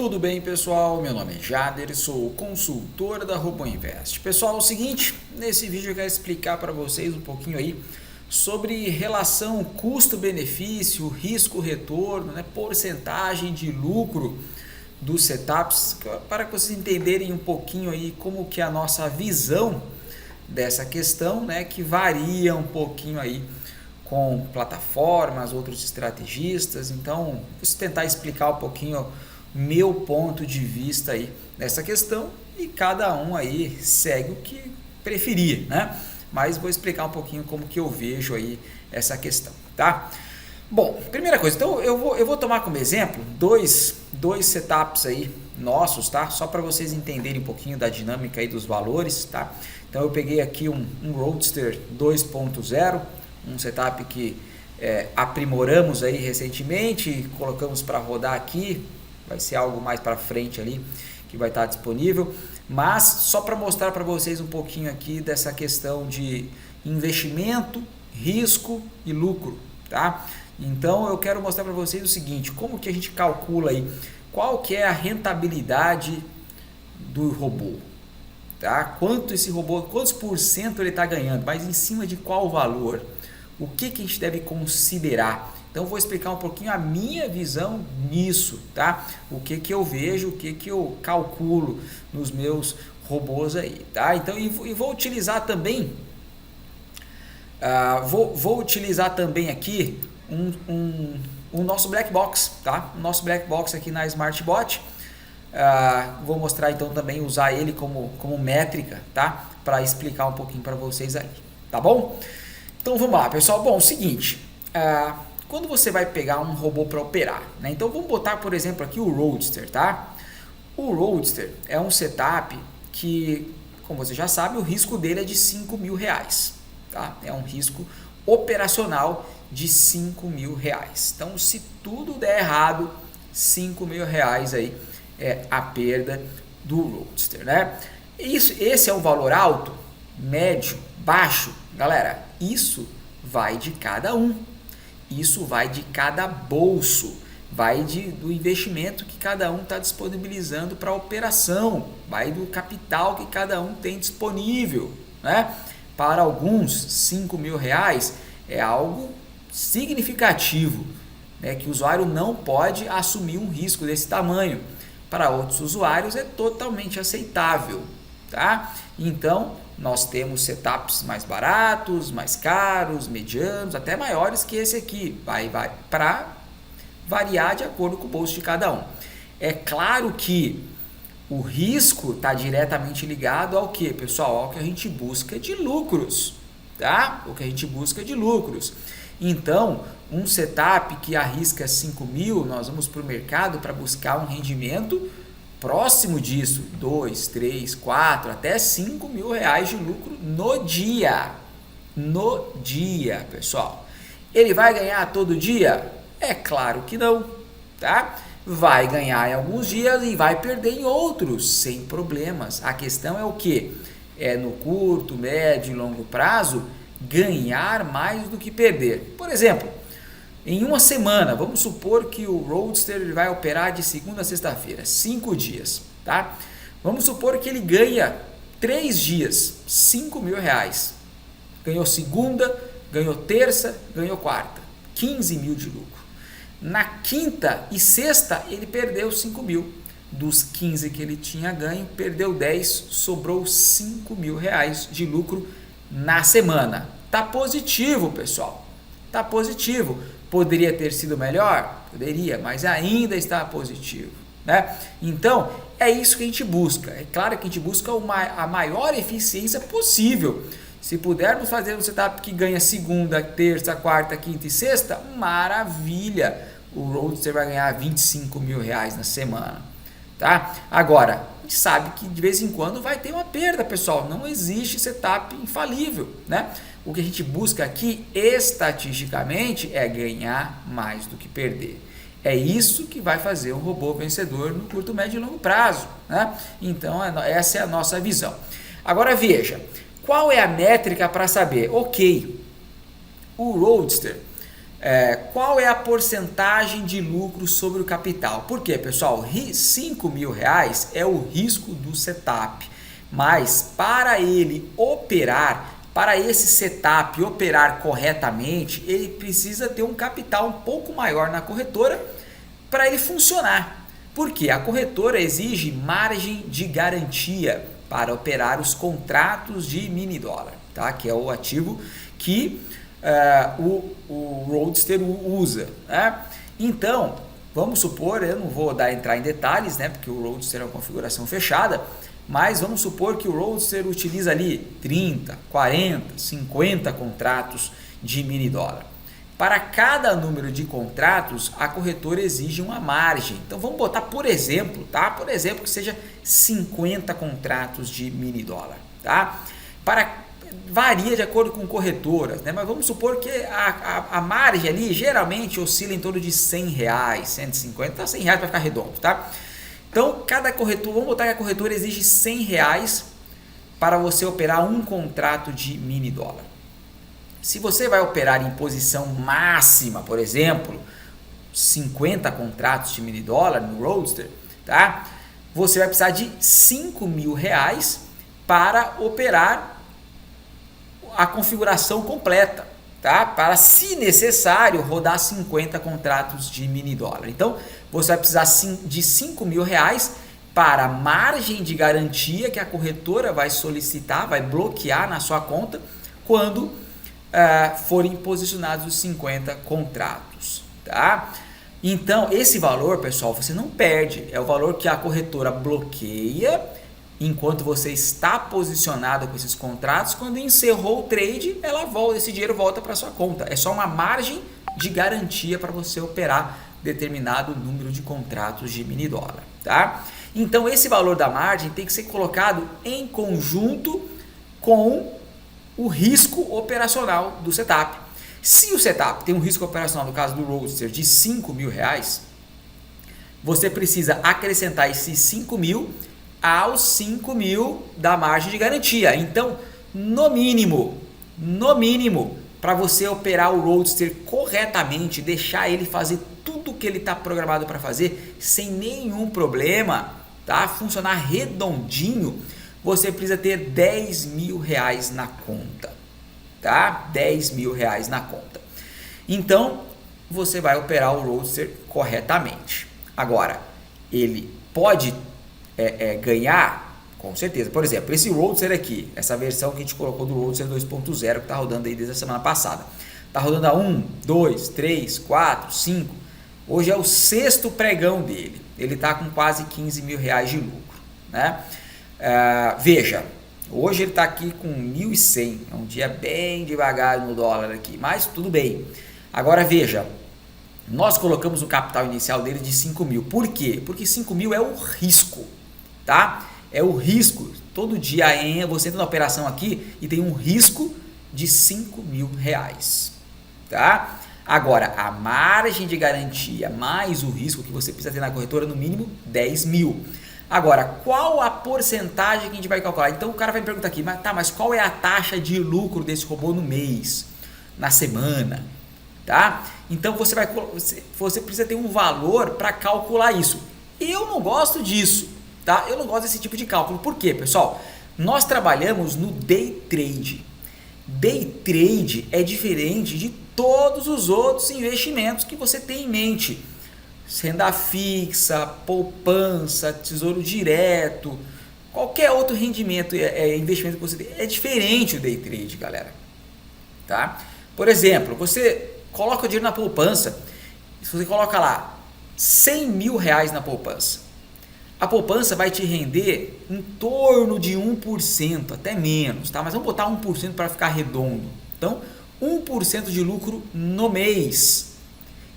Tudo bem, pessoal? Meu nome é Jader, sou consultor da RoboInvest. Pessoal, é o seguinte, nesse vídeo eu quero explicar para vocês um pouquinho aí sobre relação custo-benefício, risco-retorno, né, porcentagem de lucro dos setups, para que vocês entenderem um pouquinho aí como que é a nossa visão dessa questão, né, que varia um pouquinho aí com plataformas, outros estrategistas. Então, vou tentar explicar um pouquinho meu ponto de vista aí nessa questão e cada um aí segue o que preferir, né? Mas vou explicar um pouquinho como que eu vejo aí essa questão, tá? Bom, primeira coisa, então eu vou tomar como exemplo dois setups aí nossos, tá? Só para vocês entenderem um pouquinho da dinâmica aí dos valores, tá? Então eu peguei aqui um Roadster 2.0, um setup que aprimoramos aí recentemente, colocamos para rodar aqui, vai ser algo mais para frente ali que vai estar disponível, mas só para mostrar para vocês um pouquinho aqui dessa questão de investimento, risco e lucro, tá? Então eu quero mostrar para vocês o seguinte, como que a gente calcula aí, qual que é a rentabilidade do robô, tá? Quanto esse robô, quantos por cento ele está ganhando, mas em cima de qual valor? O que a gente deve considerar? Então vou explicar um pouquinho a minha visão nisso, tá? O que eu vejo, o que eu calculo nos meus robôs aí, tá? Então e vou utilizar também, vou utilizar também aqui o nosso black box, tá? O nosso black box aqui na SmartBot. Vou mostrar então também usar ele como métrica, tá? Para explicar um pouquinho para vocês ali, tá bom? Então vamos lá, pessoal. Bom, o seguinte, quando você vai pegar um robô para operar, né? Então vamos botar, por exemplo, aqui o Roadster, tá? O Roadster é um setup que, como você já sabe, o risco dele é de R$5.000, tá? É um risco operacional de R$5.000. Então, se tudo der errado, R$5.000 aí é a perda do Roadster, né? Esse é um valor alto, médio, baixo? Galera, isso vai de cada um. Isso vai de cada bolso, vai do investimento que cada um está disponibilizando para a operação, vai do capital que cada um tem disponível, né? Para alguns, R$5.000 é algo significativo, né? Que o usuário não pode assumir um risco desse tamanho. Para outros usuários é totalmente aceitável, tá? Então, nós temos setups mais baratos, mais caros, medianos, até maiores que esse aqui. Vai para variar de acordo com o bolso de cada um. É claro que o risco está diretamente ligado ao que, pessoal? Ao que a gente busca de lucros, tá? O que a gente busca de lucros. Então, um setup que arrisca 5.000, nós vamos para o mercado para buscar um rendimento próximo disso, 2, 3, 4, até R$5.000 de lucro no dia. No dia, pessoal. Ele vai ganhar todo dia? É claro que não, tá? Vai ganhar em alguns dias e vai perder em outros, sem problemas. A questão é o que? É no curto, médio e longo prazo, ganhar mais do que perder. Por exemplo, em uma semana, vamos supor que o Roadster vai operar de segunda a sexta-feira, 5 dias, tá? Vamos supor que ele ganha 3 dias, R$5.000. Ganhou segunda, ganhou terça, ganhou quarta, 15.000 de lucro. Na quinta e sexta, ele perdeu 5.000. Dos 15 que ele tinha ganho, perdeu 10, sobrou R$5.000 de lucro na semana. Tá positivo, pessoal. Tá positivo. Poderia ter sido melhor? Poderia, mas ainda está positivo, né? Então, é isso que a gente busca. É claro que a gente busca a maior eficiência possível. Se pudermos fazer um setup que ganha segunda, terça, quarta, quinta e sexta, maravilha! O Roadster vai ganhar R$25.000 na semana, tá? Agora, a gente sabe que de vez em quando vai ter uma perda, pessoal. Não existe setup infalível, né? O que a gente busca aqui, estatisticamente, é ganhar mais do que perder. É isso que vai fazer um robô vencedor no curto, médio e longo prazo, né? Então, essa é a nossa visão. Agora, veja, qual é a métrica para saber? Ok, o Roadster qual é a porcentagem de lucro sobre o capital? Por quê, pessoal? R$5.000 é o risco do setup, mas para ele operar, para esse setup operar corretamente, ele precisa ter um capital um pouco maior na corretora para ele funcionar. Porque a corretora exige margem de garantia para operar os contratos de mini dólar, tá? Que é o ativo que o Roadster usa, né? Então, vamos supor, eu não vou entrar em detalhes, né? Porque o Roadster é uma configuração fechada, mas vamos supor que o Roadster utiliza ali 30, 40, 50 contratos de mini dólar. Para cada número de contratos, a corretora exige uma margem. Então vamos botar, por exemplo, tá? Por exemplo, que seja 50 contratos de mini dólar, tá? Varia de acordo com corretoras, né? Mas vamos supor que a margem ali geralmente oscila em torno de R$100, 150, tá? R$100 para ficar redondo, tá? Então, cada corretor, vamos botar que a corretora exige R$100 para você operar um contrato de mini dólar. Se você vai operar em posição máxima, por exemplo, 50 contratos de mini dólar no Roadster, tá? Você vai precisar de R$5.000 para operar a configuração completa, tá? Para, se necessário, rodar 50 contratos de mini dólar. Então, você vai precisar de R$5.000 para a margem de garantia que a corretora vai solicitar, vai bloquear na sua conta quando forem posicionados os 50 contratos, tá? Então, esse valor, pessoal, você não perde, é o valor que a corretora bloqueia enquanto você está posicionado com esses contratos. Quando encerrou o trade, esse dinheiro volta para sua conta. É só uma margem de garantia para você operar determinado número de contratos de mini dólar, tá? Então, esse valor da margem tem que ser colocado em conjunto com o risco operacional do setup. Se o setup tem um risco operacional, no caso do Roadster, de R$5.000, você precisa acrescentar esses 5.000 aos 5.000 da margem de garantia. Então, no mínimo, para você operar o Roadster corretamente, deixar ele fazer tudo o que ele está programado para fazer, sem nenhum problema, tá? Funcionar redondinho, você precisa ter R$10.000 na conta, tá? R$10.000 na conta. Então, você vai operar o Roadster corretamente. Agora, ele pode ganhar, com certeza. Por exemplo, esse Roadster aqui, essa versão que a gente colocou do Roadster 2.0, que está rodando aí desde a semana passada. Está rodando a 1, 2, 3, 4, 5. Hoje é o 6º pregão dele. Ele está com quase R$15.000 de lucro, né? Veja, hoje ele está aqui com 1.100, é um dia bem devagar no dólar aqui, mas tudo bem. Agora veja, nós colocamos o capital inicial dele de 5.000, por quê? Porque 5.000 é o risco, tá? É o risco, todo dia você entra na operação aqui e tem um risco de R$5.000, tá? Agora, a margem de garantia mais o risco que você precisa ter na corretora, no mínimo 10.000. Agora, qual a porcentagem que a gente vai calcular? Então o cara vai me perguntar aqui, mas qual é a taxa de lucro desse robô no mês, na semana, tá? Então você precisa ter um valor para calcular isso. Eu não gosto disso, tá? Eu não gosto desse tipo de cálculo. Por quê, pessoal? Nós trabalhamos no day trade. Day trade é diferente de todos os outros investimentos que você tem em mente. Renda fixa, poupança, tesouro direto, qualquer outro rendimento, investimento que você tem, é diferente o day trade, galera, tá? Por exemplo, você coloca o dinheiro na poupança, se você coloca lá R$100.000 na poupança, a poupança vai te render em torno de 1%, até menos, tá? Mas vamos botar 1% para ficar redondo. Então, 1% de lucro no mês,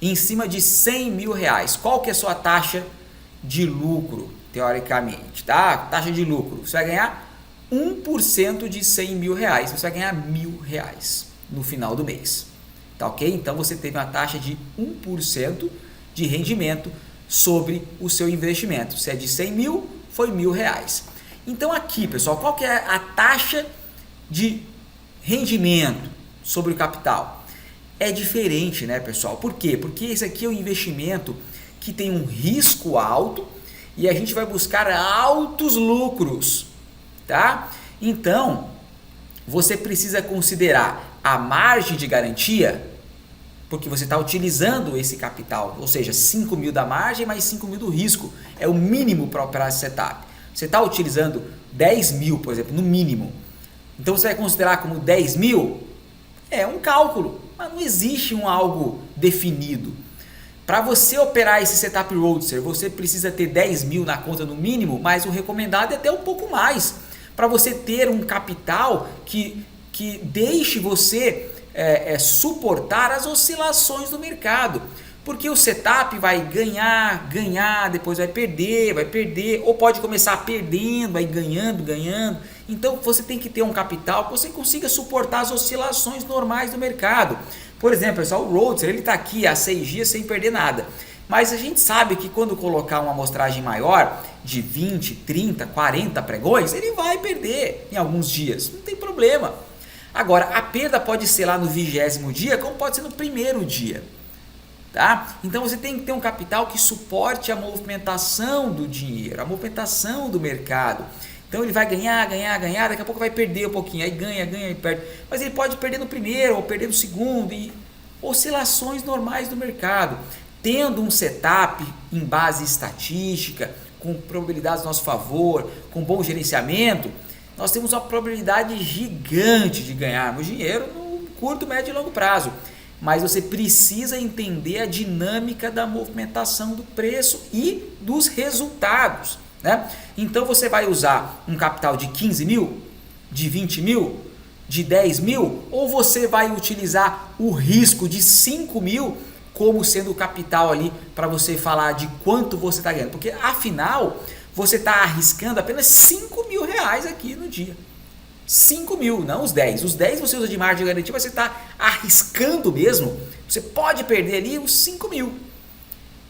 em cima de R$100.000. Qual que é a sua taxa de lucro, teoricamente, tá? Taxa de lucro, você vai ganhar 1% de R$100.000, você vai ganhar R$1.000 no final do mês, tá ok? Então você teve uma taxa de 1% de rendimento sobre o seu investimento. Se é de 100.000, foi R$1.000. Então aqui, pessoal, qual que é a taxa de rendimento sobre o capital? é diferente, né, pessoal? Por quê? Porque esse aqui é um investimento que tem um risco alto e a gente vai buscar altos lucros, tá? Então, você precisa considerar a margem de garantia, porque você está utilizando esse capital, ou seja, 5 mil da margem mais 5 mil do risco, é o mínimo para operar esse setup. Você está utilizando 10 mil, por exemplo, no mínimo, então você vai considerar como 10 mil? É um cálculo, mas não existe algo definido. Para você operar esse setup Roadster, você precisa ter 10 mil na conta no mínimo, mas o recomendado é até um pouco mais, para você ter um capital que deixe você suportar as oscilações do mercado. Porque o setup vai ganhar, depois vai perder, ou pode começar perdendo, vai ganhando. Então você tem que ter um capital que você consiga suportar as oscilações normais do mercado. Por exemplo, pessoal, o Roadster, ele está aqui há 6 dias sem perder nada. Mas a gente sabe que quando colocar uma amostragem maior, de 20, 30, 40 pregões, ele vai perder em alguns dias, não tem problema. Agora, a perda pode ser lá no 20º dia, como pode ser no primeiro dia. Tá? Então você tem que ter um capital que suporte a movimentação do dinheiro, a movimentação do mercado. Então ele vai ganhar, daqui a pouco vai perder um pouquinho, aí ganha e perde. Mas ele pode perder no primeiro ou perder no segundo, e oscilações normais do mercado. Tendo um setup em base estatística, com probabilidades a nosso favor, com bom gerenciamento, nós temos uma probabilidade gigante de ganharmos dinheiro no curto, médio e longo prazo. Mas você precisa entender a dinâmica da movimentação do preço e dos resultados, né? Então você vai usar um capital de 15 mil, de 20 mil, de 10 mil, ou você vai utilizar o risco de 5 mil como sendo o capital ali para você falar de quanto você está ganhando. Porque afinal, você está arriscando apenas 5 mil reais aqui no dia. 5 mil, não os 10. Os 10 você usa de margem de garantia, mas você está arriscando mesmo. Você pode perder ali os 5 mil.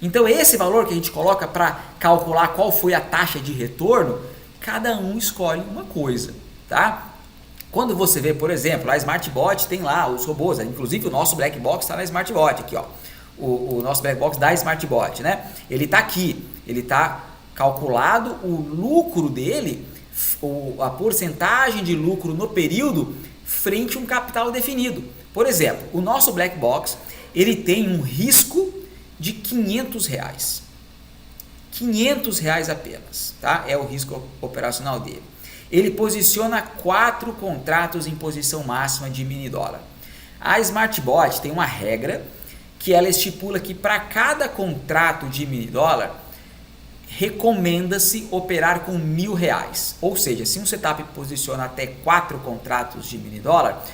Então esse valor que a gente coloca para calcular qual foi a taxa de retorno, cada um escolhe uma coisa, tá? Quando você vê, por exemplo, a SmartBot tem lá os robôs, inclusive o nosso Black Box está na SmartBot aqui, ó. O nosso Black Box da SmartBot, né? Ele está aqui, ele está calculado o lucro dele, a porcentagem de lucro no período frente a um capital definido. Por exemplo, o nosso Black Box, ele tem um risco de R$500. R$500 apenas, tá? É o risco operacional dele. Ele posiciona 4 contratos em posição máxima de mini dólar. A SmartBot tem uma regra que ela estipula que para cada contrato de mini dólar recomenda-se operar com R$1.000. Ou seja, se um setup posiciona até 4 contratos de mini dólar,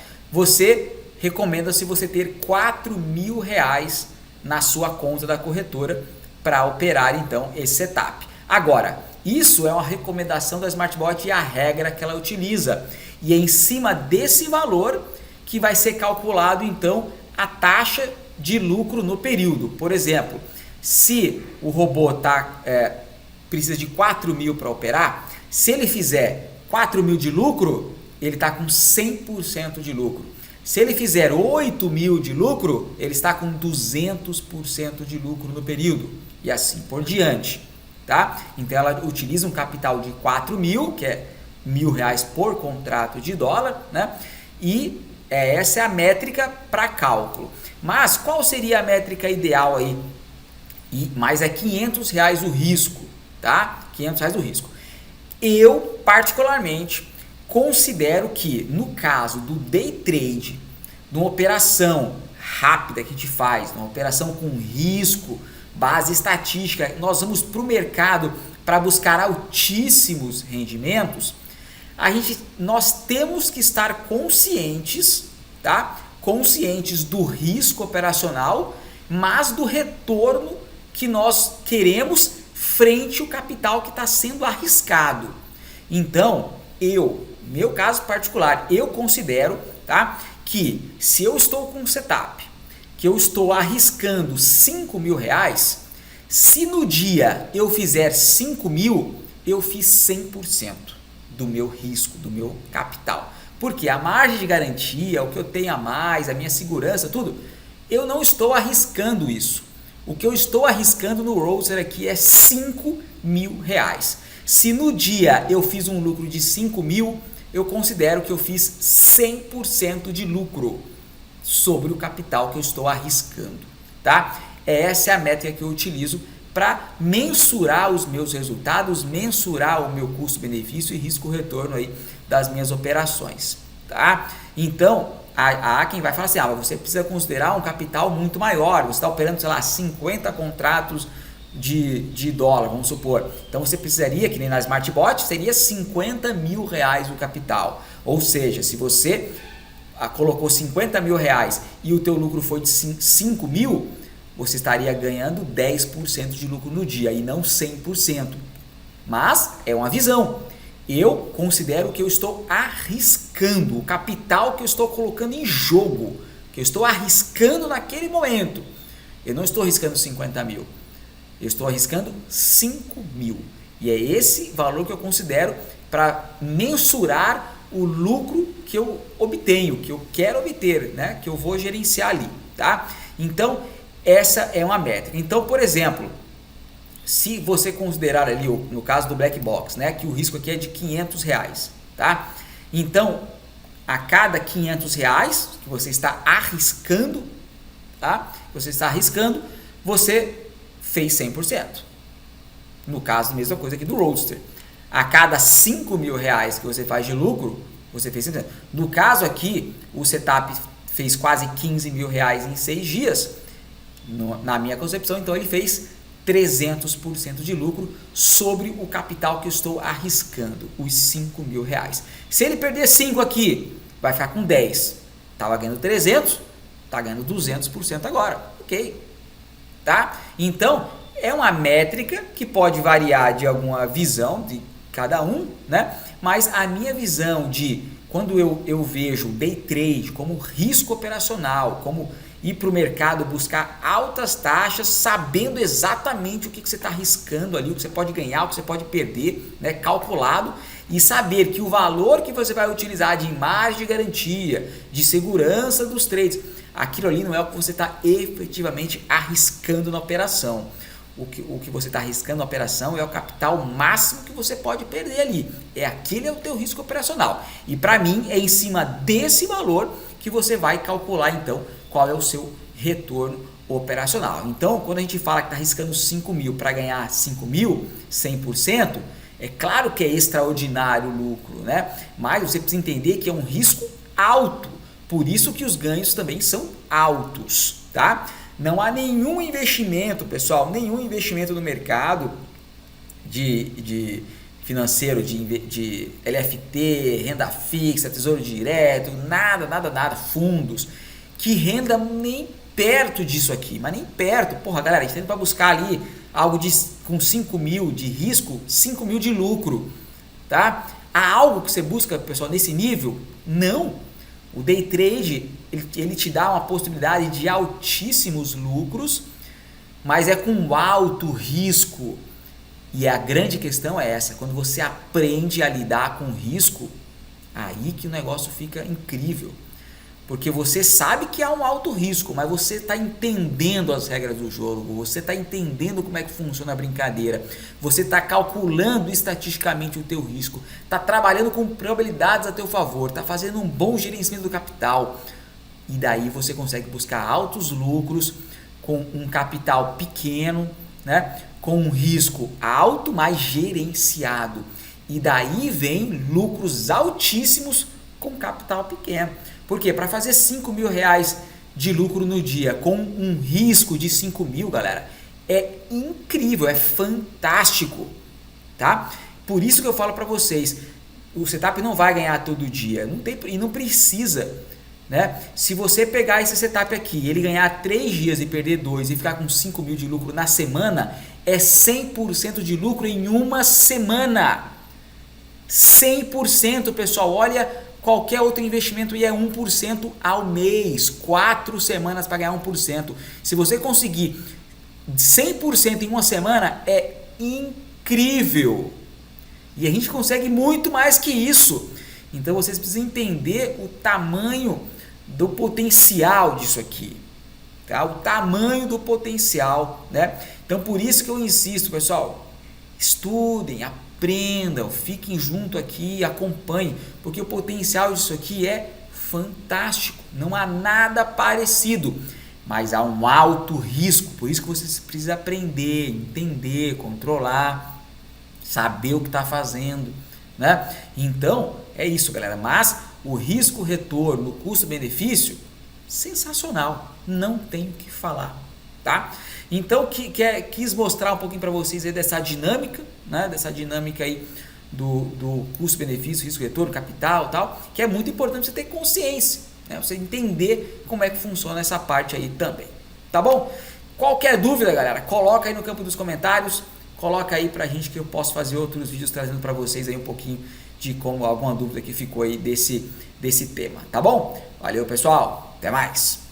recomenda-se você ter R$4.000 na sua conta da corretora para operar então esse setup. Agora, isso é uma recomendação da SmartBot e a regra que ela utiliza. E é em cima desse valor que vai ser calculado então a taxa de lucro no período. Por exemplo, se o robô precisa de 4 mil para operar, se ele fizer 4 mil de lucro, ele está com 100% de lucro. Se ele fizer 8 mil de lucro, ele está com 200% de lucro no período. E assim por diante. Tá? Então ela utiliza um capital de 4 mil, que é R$1.000 por contrato de dólar, né? E essa é a métrica para cálculo. Mas qual seria a métrica ideal aí? Mas é R$500 o risco, tá? R$500 o risco. Eu, particularmente, considero que no caso do day trade, de uma operação rápida que a gente faz, uma operação com risco, base estatística, nós vamos para o mercado para buscar altíssimos rendimentos, nós temos que estar conscientes, tá? Conscientes do risco operacional, mas do retorno que nós queremos frente ao capital que está sendo arriscado. Então, meu caso particular, eu considero, tá, que se eu estou com um setup, que eu estou arriscando R$5.000, se no dia eu fizer 5 mil, eu fiz 100% do meu risco, do meu capital. Porque a margem de garantia, o que eu tenho a mais, a minha segurança, tudo, eu não estou arriscando isso. O que eu estou arriscando no Roadster aqui é R$5.000. Se no dia eu fiz um lucro de 5 mil, eu considero que eu fiz 100% de lucro sobre o capital que eu estou arriscando, tá? Essa é a métrica que eu utilizo para mensurar os meus resultados, mensurar o meu custo-benefício e risco-retorno aí das minhas operações, tá? Então, há quem vai falar assim, mas você precisa considerar um capital muito maior, você está operando, sei lá, 50 contratos de dólar, vamos supor. Então você precisaria, que nem na SmartBot, seria R$50.000 o capital. Ou seja, se você colocou R$50.000 e o teu lucro foi de 5 mil, você estaria ganhando 10% de lucro no dia e não 100%. Mas é uma visão. Eu considero que eu estou arriscando o capital que eu estou colocando em jogo, que eu estou arriscando naquele momento. Eu não estou arriscando 50 mil. Eu estou arriscando 5 mil. E é esse valor que eu considero para mensurar o lucro que eu obtenho, que eu quero obter, né? Que eu vou gerenciar ali, tá? Então, essa é uma métrica. Então, por exemplo, se você considerar ali, no caso do Black Box, né? Que o risco aqui é de R$500, tá? Então, a cada R$500 que você está arriscando, tá? Você fez 100%. No caso, a mesma coisa aqui do Roadster. A cada R$5.000 que você faz de lucro, você fez 100%. No caso aqui, o setup fez quase R$15.000 em 6 dias. Na minha concepção, então ele fez 300% de lucro sobre o capital que eu estou arriscando, os R$5.000. Se ele perder 5 aqui, vai ficar com 10. Estava ganhando 300, está ganhando 200% agora. Ok? Tá? Então, é uma métrica que pode variar de alguma visão de cada um, né? Mas a minha visão de quando eu vejo day trade como risco operacional, como ir para o mercado buscar altas taxas, sabendo exatamente o que você está arriscando ali, o que você pode ganhar, o que você pode perder, né? Calculado, e saber que o valor que você vai utilizar de margem de garantia, de segurança dos trades, aquilo ali não é o que você está efetivamente arriscando na operação. O que você está arriscando na operação é o capital máximo que você pode perder ali. Aquele é o teu risco operacional. E para mim é em cima desse valor que você vai calcular então qual é o seu retorno operacional. Então, quando a gente fala que está arriscando 5 mil para ganhar 5 mil, 100%, é claro que é extraordinário o lucro, né? Mas você precisa entender que é um risco alto. Por isso que os ganhos também são altos, tá? Não há nenhum investimento, pessoal, nenhum investimento no mercado de financeiro, de LFT, renda fixa, tesouro direto, nada, fundos, que renda nem perto disso aqui, mas nem perto. Porra, galera, a gente tem para buscar ali algo com 5 mil de risco, 5 mil de lucro, tá? Há algo que você busca, pessoal, nesse nível? Não. O day trade, ele te dá uma possibilidade de altíssimos lucros, mas é com alto risco. E a grande questão é essa, quando você aprende a lidar com risco, aí que o negócio fica incrível. Porque você sabe que há um alto risco, mas você está entendendo as regras do jogo, você está entendendo como é que funciona a brincadeira, você está calculando estatisticamente o teu risco, está trabalhando com probabilidades a teu favor, está fazendo um bom gerenciamento do capital. E daí você consegue buscar altos lucros com um capital pequeno, né? Com um risco alto, mas gerenciado. E daí vem lucros altíssimos com capital pequeno. Por quê? Para fazer 5 mil reais de lucro no dia com um risco de 5 mil, galera, é incrível, é fantástico, tá? Por isso que eu falo para vocês, o setup não vai ganhar todo dia, não tem, e não precisa, né? Se você pegar esse setup aqui, ele ganhar 3 dias e perder 2 e ficar com 5 mil de lucro na semana, é 100% de lucro em uma semana. 100%, pessoal, olha... Qualquer outro investimento é 1% ao mês, 4 semanas para ganhar 1%. Se você conseguir 100% em uma semana, é incrível. E a gente consegue muito mais que isso. Então vocês precisam entender o tamanho do potencial disso aqui, tá? O tamanho do potencial, né? Então por isso que eu insisto, pessoal, estudem, aprendam, fiquem junto aqui, acompanhem, porque o potencial disso aqui é fantástico, não há nada parecido, mas há um alto risco, por isso que você precisa aprender, entender, controlar, saber o que está fazendo, né? Então é isso, galera, mas o risco-retorno, o custo-benefício, sensacional, não tem o que falar, tá? Então quis mostrar um pouquinho para vocês aí dessa dinâmica, né? Dessa dinâmica aí do custo-benefício, risco-retorno, capital e tal, que é muito importante você ter consciência, né? Você entender como é que funciona essa parte aí também, tá bom? Qualquer dúvida, galera, coloca aí no campo dos comentários, coloca aí pra gente que eu posso fazer outros vídeos trazendo para vocês aí um pouquinho de como alguma dúvida que ficou aí desse tema, tá bom? Valeu, pessoal, até mais!